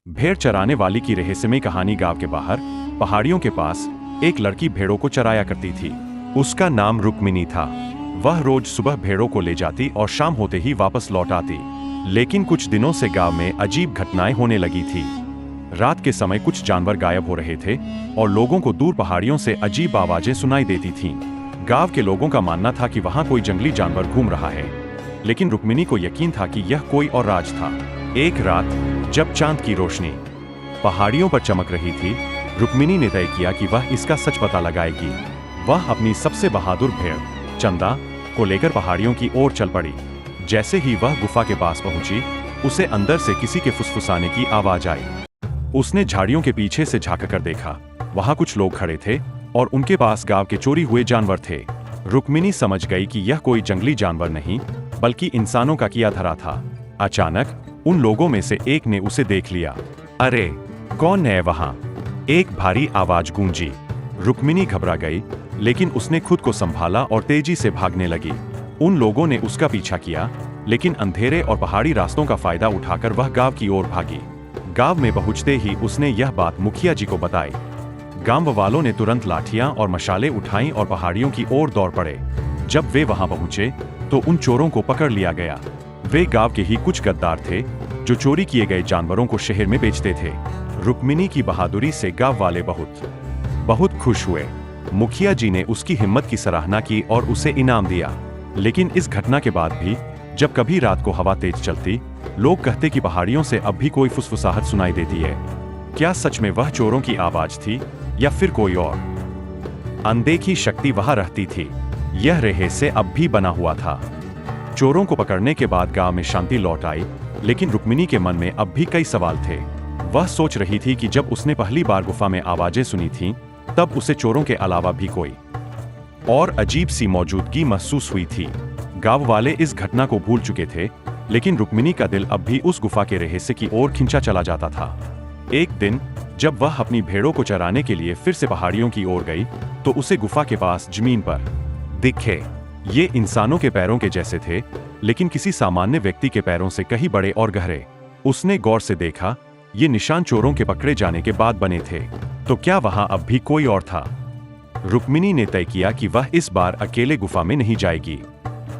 भेड़ चराने वाली की रहस्यमय कहानी। गांव के बाहर पहाड़ियों के पास एक लड़की भेड़ों को चराया करती थी। उसका नाम रुक्मिनी था। वह रोज सुबह भेड़ों को ले जाती और शाम होते ही वापस लौट आती। लेकिन कुछ दिनों से गांव में अजीब घटनाएं होने लगी थी। रात के समय कुछ जानवर गायब हो रहे थे और लोगों को दूर पहाड़ियों से अजीब आवाजें सुनाई देती थीं। गांव के लोगों का मानना था कि वहां कोई जंगली जानवर घूम रहा है, लेकिन रुक्मिनी को यकीन था कि यह कोई और राज था। एक रात जब चांद की रोशनी पहाड़ियों पर चमक रही थी, रुक्मिनी ने तय किया कि वह इसका सच पता लगाएगी। वह अपनी सबसे बहादुर भेड़ चंदा को लेकर पहाड़ियों की ओर चल पड़ी। जैसे ही वह गुफा के पास पहुंची, उसे अंदर से किसी के फुसफुसाने की आवाज आई। उसने झाड़ियों के पीछे से झांक कर देखा। वहां कुछ लोग खड़े थे और उनके पास गांव के चोरी हुए जानवर थे। रुक्मिनी समझ गई कि यह कोई जंगली जानवर नहीं, बल्कि इंसानों का किया धरा था। अचानक उन लोगों में से एक ने उसे देख लिया। अरे, कौन है वहां? एक भारी आवाज गूंजी। रुक्मिनी घबरा गई, लेकिन उसने खुद को संभाला और तेजी से भागने लगी। उन लोगों ने उसका पीछा किया, लेकिन अंधेरे और पहाड़ी रास्तों का फायदा उठाकर वह गांव की ओर भागी। गांव में पहुंचते ही उसने यह बात मुखिया जी को बताई। गांव वालों ने तुरंत लाठियां और मशालें उठाईं और पहाड़ियों की ओर दौड़ पड़े। जब वे वहां पहुंचे तो उन चोरों को पकड़ लिया गया। वे गांव के ही कुछ गद्दार थे जो चोरी किए गए जानवरों को शहर में बेचते थे। रुक्मिनी की बहादुरी से गांव वाले बहुत खुश हुए। मुखिया जी ने उसकी हिम्मत की सराहना की और उसे इनाम दिया। लेकिन इस घटना के बाद भी जब कभी रात को हवा तेज चलती, लोग कहते कि पहाड़ियों से अब भी कोई फुसफुसाहट सुनाई देती है। क्या सच में वह चोरों की आवाज थी या फिर कोई और अनदेखी शक्ति वहां रहती थी? यह रहस्य अब भी बना हुआ था। चोरों को पकड़ने के बाद गांव में शांति लौट आई, लेकिन रुक्मिनी के मन में अब भी कई सवाल थे। वह सोच रही थी कि जब उसने पहली बार गुफा में आवाजें सुनी थीं, तब उसे चोरों के अलावा भी कोई और अजीब सी मौजूदगी महसूस हुई थी। गांव वाले इस घटना को भूल चुके थे, लेकिन रुक्मिनी का दिल अब भी उस गुफा के रहस्य की ओर खिंचा चला जाता था। एक दिन जब वह अपनी भेड़ों को चराने के लिए फिर से पहाड़ियों की ओर गई, तो उसे गुफा के पास जमीन पर दिखे। ये इंसानों के पैरों के जैसे थे, लेकिन किसी सामान्य व्यक्ति के पैरों से कहीं बड़े और गहरे। उसने गौर से देखा, ये निशान चोरों के पकड़े जाने के बाद बने थे। तो क्या वहां अब भी कोई और था? रुक्मिनी ने तय किया कि वह इस बार अकेले गुफा में नहीं जाएगी।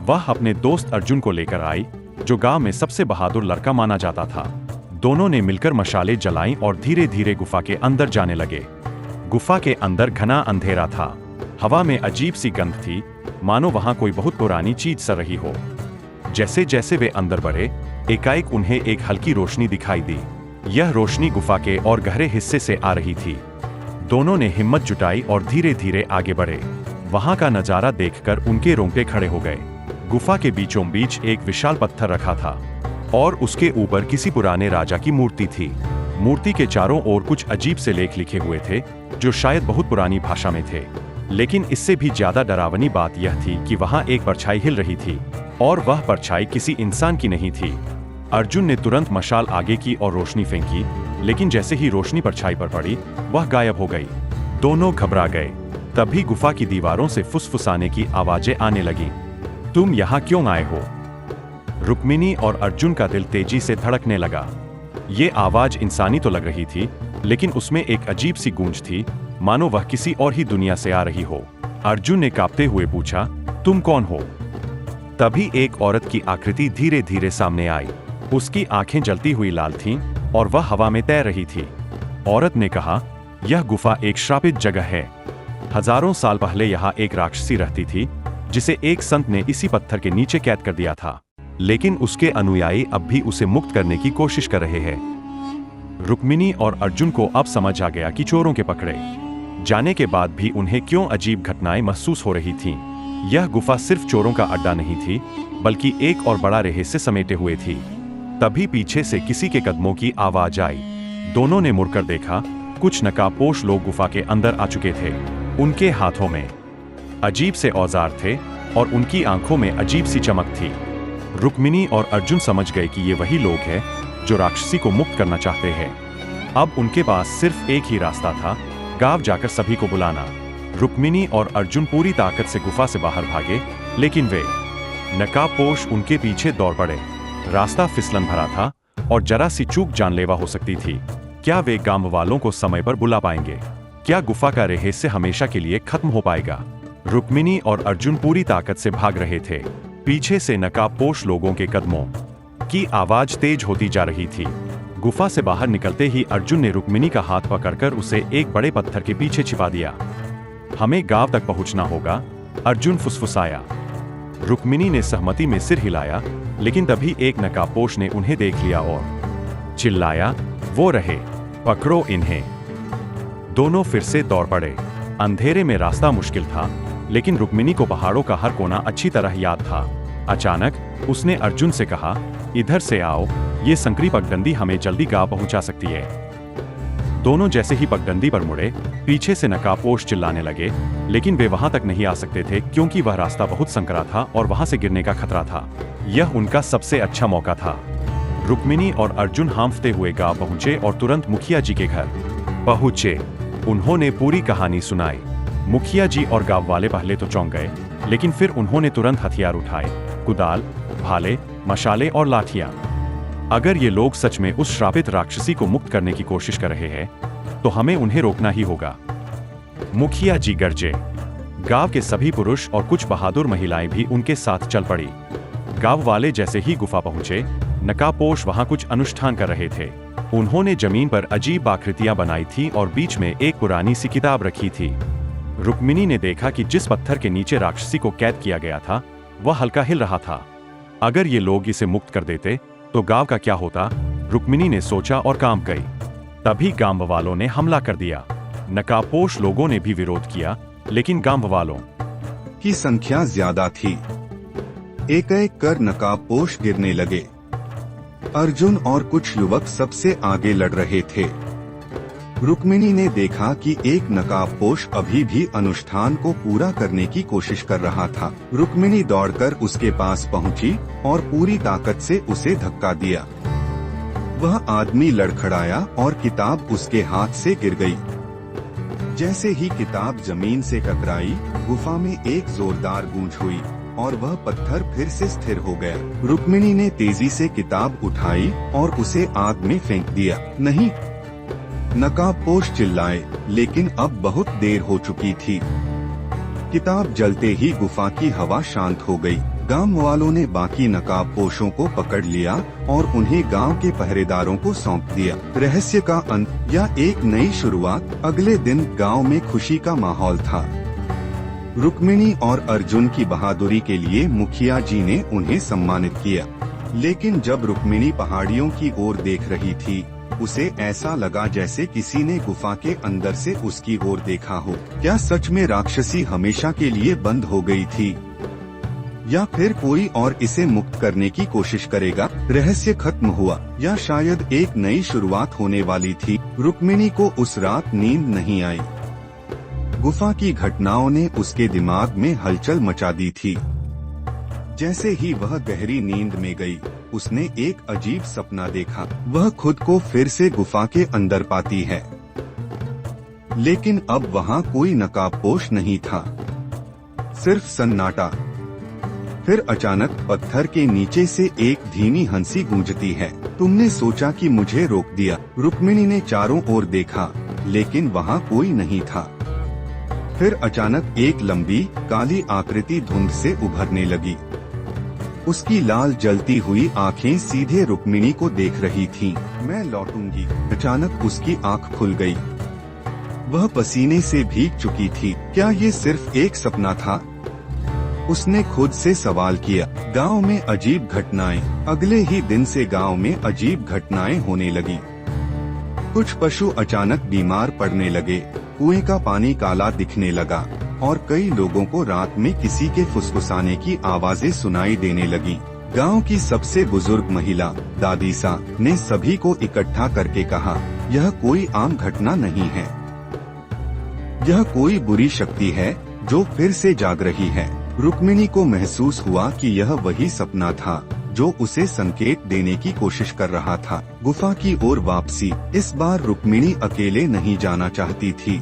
वह अपने दोस्त अर्जुन को लेकर आई, जो गांव में सबसे बहादुर लड़का माना जाता था। दोनों ने मिलकर मशालें जलाईं और धीरे धीरे गुफा के अंदर जाने लगे। गुफा के अंदर घना अंधेरा था। हवा में अजीब सी गंध थी, मानो वहां कोई बहुत पुरानी चीज सड़ रही हो। जैसे जैसे वे अंदर बढ़े, एकाएक उन्हें एक हल्की रोशनी दिखाई दी। यह रोशनी गुफा के और गहरे हिस्से से आ रही थी। दोनों ने हिम्मत जुटाई और धीरे धीरे आगे बढ़े। वहां का नजारा देखकर उनके रोंगटे खड़े हो गए। गुफा के बीचों बीच एक विशाल पत्थर रखा था और उसके ऊपर किसी पुराने राजा की मूर्ति थी। मूर्ति के चारों ओर कुछ अजीब से लेख लिखे हुए थे, जो शायद बहुत पुरानी भाषा में थे। लेकिन इससे भी ज्यादा डरावनी बात यह थी कि वहां एक परछाई हिल रही थी, और वह परछाई किसी इंसान की नहीं थी। अर्जुन ने तुरंत मशाल आगे की और रोशनी फेंकी, लेकिन जैसे ही रोशनी परछाई पर पड़ी, वह गायब हो गई। दोनों घबरा गए। तभी गुफा की दीवारों से फुसफुसाने की आवाजें आने लगीं। तुम यहाँ क्यों आए हो? रुक्मिनी और अर्जुन का दिल तेजी से धड़कने लगा। ये आवाज इंसानी तो लग रही थी, लेकिन उसमें एक अजीब सी गूंज थी, मानो वह किसी और ही दुनिया से आ रही हो। अर्जुन ने कांपते हुए पूछा, तुम कौन हो? तभी एक औरत की आकृति धीरे धीरे सामने आई। उसकी आंखें जलती हुई लाल थीं और वह हवा में तैर रही थी। औरत ने कहा, यह गुफा एक श्रापित जगह है। हजारों साल पहले यहाँ एक राक्षसी रहती थी, जिसे एक संत ने इसी पत्थर के नीचे कैद कर दिया था। लेकिन उसके अनुयायी अब भी उसे मुक्त करने की कोशिश कर रहे हैं। रुक्मिनी और अर्जुन को अब समझ आ गया कि चोरों के पकड़े जाने के बाद भी उन्हें क्यों अजीब घटनाएं महसूस हो रही थीं। यह गुफा सिर्फ चोरों का अड्डा नहीं थी, बल्कि एक और बड़ा रहस्य समेटे हुए थी। तभी पीछे से किसी के कदमों की आवाज आई। दोनों ने मुड़कर देखा। कुछ नकाबपोश लोग गुफा के अंदर आ चुके थे। उनके हाथों में अजीब से औजार थे और उनकी आंखों में अजीब सी चमक थी। रुक्मिनी और अर्जुन समझ गए कि ये वही लोग हैं जो राक्षसी को मुक्त करना चाहते हैं। अब उनके पास सिर्फ एक ही रास्ता था, गांव जाकर सभी को बुलाना। रुक्मिनी और अर्जुन पूरी ताकत से गुफा से बाहर भागे, लेकिन वे नकाबपोश उनके पीछे दौड़ पड़े। रास्ता फिसलन भरा था और जरा सी चूक जानलेवा हो सकती थी। क्या वे गांव वालों को समय पर बुला पाएंगे? क्या गुफा का रहस्य हमेशा के लिए खत्म हो पाएगा? रुक्मिणी और अर्जुन पूरी ताकत से भाग रहे थे। पीछे से नकाबपोश लोगों के कदमों की आवाज तेज होती जा रही थी। गुफा से बाहर निकलते ही अर्जुन ने रुक्मिणी का हाथ पकड़कर उसे एक बड़े पत्थर के पीछे छिपा दिया। हमें गांव तक पहुंचना होगा, अर्जुन फुसफुसाया। रुक्मिणी ने सहमति में सिर हिलाया, लेकिन तभी एक नकाबपोश ने उन्हें देख लिया और चिल्लाया, वो रहे, पकड़ो इन्हें। दोनों फिर से दौड़ पड़े। अंधेरे में रास्ता मुश्किल था, लेकिन रुक्मिणी को पहाड़ों का हर कोना अच्छी तरह याद था। अचानक उसने अर्जुन से कहा, इधर से आओ, ये संकरी पगडंडी हमें जल्दी गांव पहुंचा सकती है। दोनों जैसे ही पगडंडी पर मुड़े, पीछे से नकाबपोश चिल्लाने लगे, लेकिन वे वहां तक नहीं आ सकते थे क्योंकि वह रास्ता बहुत संकरा था और वहां से गिरने का खतरा था। यह उनका सबसे अच्छा मौका था। रुक्मिणी और अर्जुन हांफते हुए गांव पहुंचे और तुरंत मुखिया जी के घर पहुंचे। उन्होंने पूरी कहानी सुनाई। मुखिया जी और गांव वाले पहले तो चौंक गए, लेकिन फिर उन्होंने तुरंत हथियार उठाए, कुदाल, भाले, मशाले और लाठियां। अगर ये लोग सच में उस श्रापित राक्षसी को मुक्त करने की कोशिश कर रहे हैं, तो हमें उन्हें रोकना ही होगा। मुखिया जी गरजे। गांव के सभी पुरुष और कुछ बहादुर महिलाएं भी उनके साथ चल पड़ी। गांव वाले जैसे ही गुफा पहुंचे, नकाबपोश वहां कुछ अनुष्ठान कर रहे थे। उन्होंने जमीन पर अजीब आकृतियां बनाई थी और बीच में एक पुरानी सी किताब रखी थी। रुक्मिणी ने देखा कि जिस पत्थर के नीचे राक्षसी को कैद किया गया था, वह हल्का हिल रहा था। अगर ये लोग इसे मुक्त कर देते तो गांव का क्या होता? रुक्मिणी ने सोचा और काम गई। तभी गांव वालों ने हमला कर दिया। नकाबपोश लोगों ने भी विरोध किया, लेकिन गांव वालों की संख्या ज्यादा थी। एक एक कर नकाबपोश गिरने लगे। अर्जुन और कुछ युवक सबसे आगे लड़ रहे थे। रुक्मिणी ने देखा कि एक नकाबपोश अभी भी अनुष्ठान को पूरा करने की कोशिश कर रहा था। रुक्मिणी दौड़कर उसके पास पहुंची और पूरी ताकत से उसे धक्का दिया। वह आदमी लड़खड़ाया और किताब उसके हाथ से गिर गई। जैसे ही किताब जमीन से टकराई, गुफा में एक जोरदार गूंज हुई और वह पत्थर फिर से स्थिर हो गया। रुक्मिणी ने तेजी से किताब उठाई और उसे आग में फेंक दिया। नहीं, नकाबपोश चिल्लाए, लेकिन अब बहुत देर हो चुकी थी। किताब जलते ही गुफा की हवा शांत हो गई। गांव वालों ने बाकी नकाबपोशों को पकड़ लिया और उन्हें गांव के पहरेदारों को सौंप दिया। रहस्य का अंत या एक नई शुरुआत। अगले दिन गांव में खुशी का माहौल था। रुक्मिणी और अर्जुन की बहादुरी के लिए मुखिया जी ने उन्हें सम्मानित किया। लेकिन जब रुक्मिणी पहाड़ियों की ओर देख रही थी, उसे ऐसा लगा जैसे किसी ने गुफा के अंदर से उसकी ओर देखा हो। क्या सच में राक्षसी हमेशा के लिए बंद हो गई थी, या फिर कोई और इसे मुक्त करने की कोशिश करेगा? रहस्य खत्म हुआ, या शायद एक नई शुरुआत होने वाली थी। रुक्मिणी को उस रात नींद नहीं आई। गुफा की घटनाओं ने उसके दिमाग में हलचल मचा दी थी। जैसे ही वह गहरी नींद में गई, उसने एक अजीब सपना देखा। वह खुद को फिर से गुफा के अंदर पाती है, लेकिन अब वहाँ कोई नकाबपोश नहीं था, सिर्फ सन्नाटा। फिर अचानक पत्थर के नीचे से एक धीमी हंसी गूंजती है। तुमने सोचा कि मुझे रोक दिया? रुक्मिणी ने चारों ओर देखा, लेकिन वहाँ कोई नहीं था। फिर अचानक एक लंबी काली आकृति धुंध से उभरने लगी। उसकी लाल जलती हुई आंखें सीधे रुक्मिणी को देख रही थीं। मैं लौटूंगी। अचानक उसकी आंख खुल गई। वह पसीने से भीग चुकी थी। क्या ये सिर्फ एक सपना था? उसने खुद से सवाल किया। गांव में अजीब घटनाएं। अगले ही दिन से गांव में अजीब घटनाएं होने लगी। कुछ पशु अचानक बीमार पड़ने लगे, कुएं का पानी काला दिखने लगा और कई लोगों को रात में किसी के फुसफुसाने की आवाजें सुनाई देने लगी। गांव की सबसे बुजुर्ग महिला दादी सा ने सभी को इकट्ठा करके कहा, यह कोई आम घटना नहीं है, यह कोई बुरी शक्ति है जो फिर से जाग रही है। रुक्मिणी को महसूस हुआ कि यह वही सपना था जो उसे संकेत देने की कोशिश कर रहा था। गुफा की ओर वापसी। इस बार रुक्मिणी अकेले नहीं जाना चाहती थी।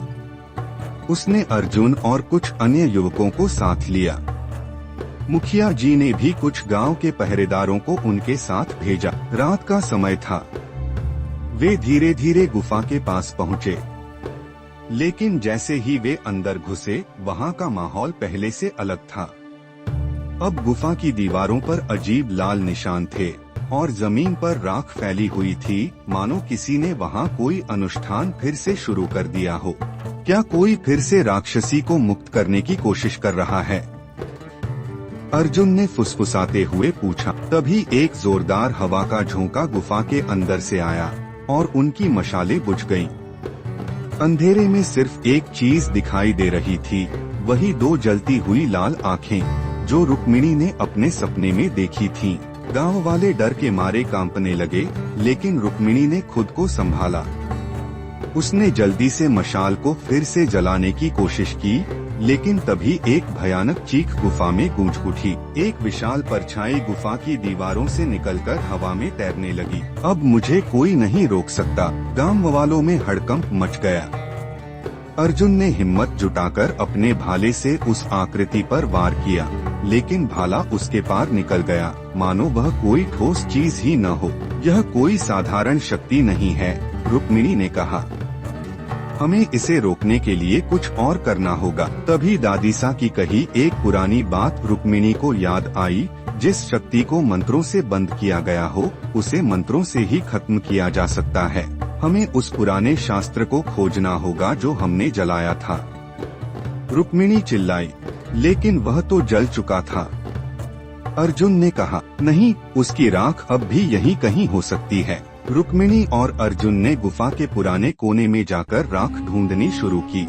उसने अर्जुन और कुछ अन्य युवकों को साथ लिया। मुखिया जी ने भी कुछ गांव के पहरेदारों को उनके साथ भेजा। रात का समय था। वे धीरे धीरे गुफा के पास पहुँचे, लेकिन जैसे ही वे अंदर घुसे, वहाँ का माहौल पहले से अलग था। अब गुफा की दीवारों पर अजीब लाल निशान थे और जमीन पर राख फैली हुई थी, मानो किसी ने वहाँ कोई अनुष्ठान फिर से शुरू कर दिया हो। क्या कोई फिर से राक्षसी को मुक्त करने की कोशिश कर रहा है? अर्जुन ने फुसफुसाते हुए पूछा। तभी एक जोरदार हवा का झोंका गुफा के अंदर से आया और उनकी मशालें बुझ गईं। अंधेरे में सिर्फ एक चीज दिखाई दे रही थी, वही दो जलती हुई लाल आंखें जो रुक्मिणी ने अपने सपने में देखी थीं। गांव वाले डर के मारे कांपने लगे, लेकिन रुक्मिणी ने खुद को संभाला। उसने जल्दी से मशाल को फिर से जलाने की कोशिश की, लेकिन तभी एक भयानक चीख गुफा में गूंज उठी। एक विशाल परछाई गुफा की दीवारों से निकलकर हवा में तैरने लगी। अब मुझे कोई नहीं रोक सकता। गांव वालों में हड़कंप मच गया। अर्जुन ने हिम्मत जुटाकर अपने भाले से उस आकृति पर वार किया, लेकिन भाला उसके पार निकल गया, मानो वह कोई ठोस चीज ही न हो। यह कोई साधारण शक्ति नहीं है, रुक्मिणी ने कहा। हमें इसे रोकने के लिए कुछ और करना होगा। तभी दादीसा की कही एक पुरानी बात रुक्मिणी को याद आई। जिस शक्ति को मंत्रों से बंद किया गया हो, उसे मंत्रों से ही खत्म किया जा सकता है। हमें उस पुराने शास्त्र को खोजना होगा जो हमने जलाया था। रुक्मिणी चिल्लाई, लेकिन वह तो जल चुका था। अर्जुन ने कहा, नहीं, उसकी राख अब भी यहीं कहीं हो सकती है। रुक्मिणी और अर्जुन ने गुफा के पुराने कोने में जाकर राख ढूंढनी शुरू की।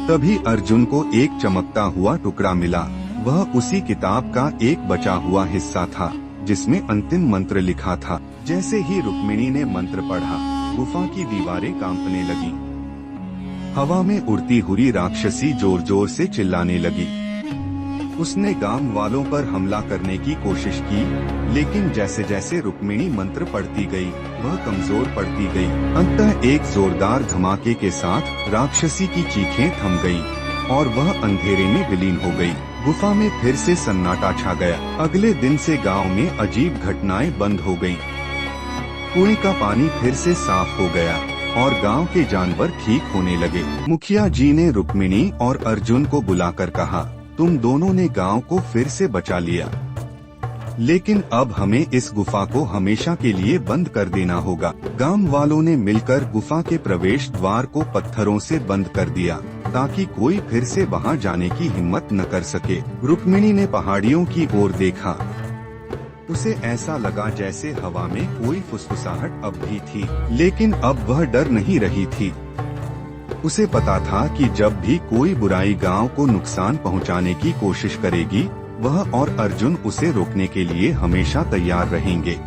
तभी अर्जुन को एक चमकता हुआ टुकड़ा मिला। वह उसी किताब का एक बचा हुआ हिस्सा था, जिसमें अंतिम मंत्र लिखा था। जैसे ही रुक्मिणी ने मंत्र पढ़ा, गुफा की दीवारें कांपने लगीं। हवा में उड़ती हुई राक्षसी जोर जोर से चिल्लाने लगी। उसने गांव वालों पर हमला करने की कोशिश की, लेकिन जैसे जैसे रुक्मिणी मंत्र पढ़ती गई, वह कमजोर पड़ती गई। अंततः एक जोरदार धमाके के साथ राक्षसी की चीखें थम गईं और वह अंधेरे में विलीन हो गई। गुफा में फिर से सन्नाटा छा गया। अगले दिन से गांव में अजीब घटनाएं बंद हो गईं। कुएं का पानी फिर से साफ हो गया और गांव के जानवर ठीक होने लगे। मुखिया जी ने रुक्मिणी और अर्जुन को बुलाकर कहा, तुम दोनों ने गांव को फिर से बचा लिया, लेकिन अब हमें इस गुफा को हमेशा के लिए बंद कर देना होगा। गांव वालों ने मिलकर गुफा के प्रवेश द्वार को पत्थरों से बंद कर दिया, ताकि कोई फिर से वहां जाने की हिम्मत न कर सके। रुक्मिणी ने पहाड़ियों की ओर देखा। उसे ऐसा लगा जैसे हवा में कोई फुसफुसाहट अब भी थी, लेकिन अब वह डर नहीं रही थी। उसे पता था कि जब भी कोई बुराई गांव को नुकसान पहुंचाने की कोशिश करेगी, वह और अर्जुन उसे रोकने के लिए हमेशा तैयार रहेंगे।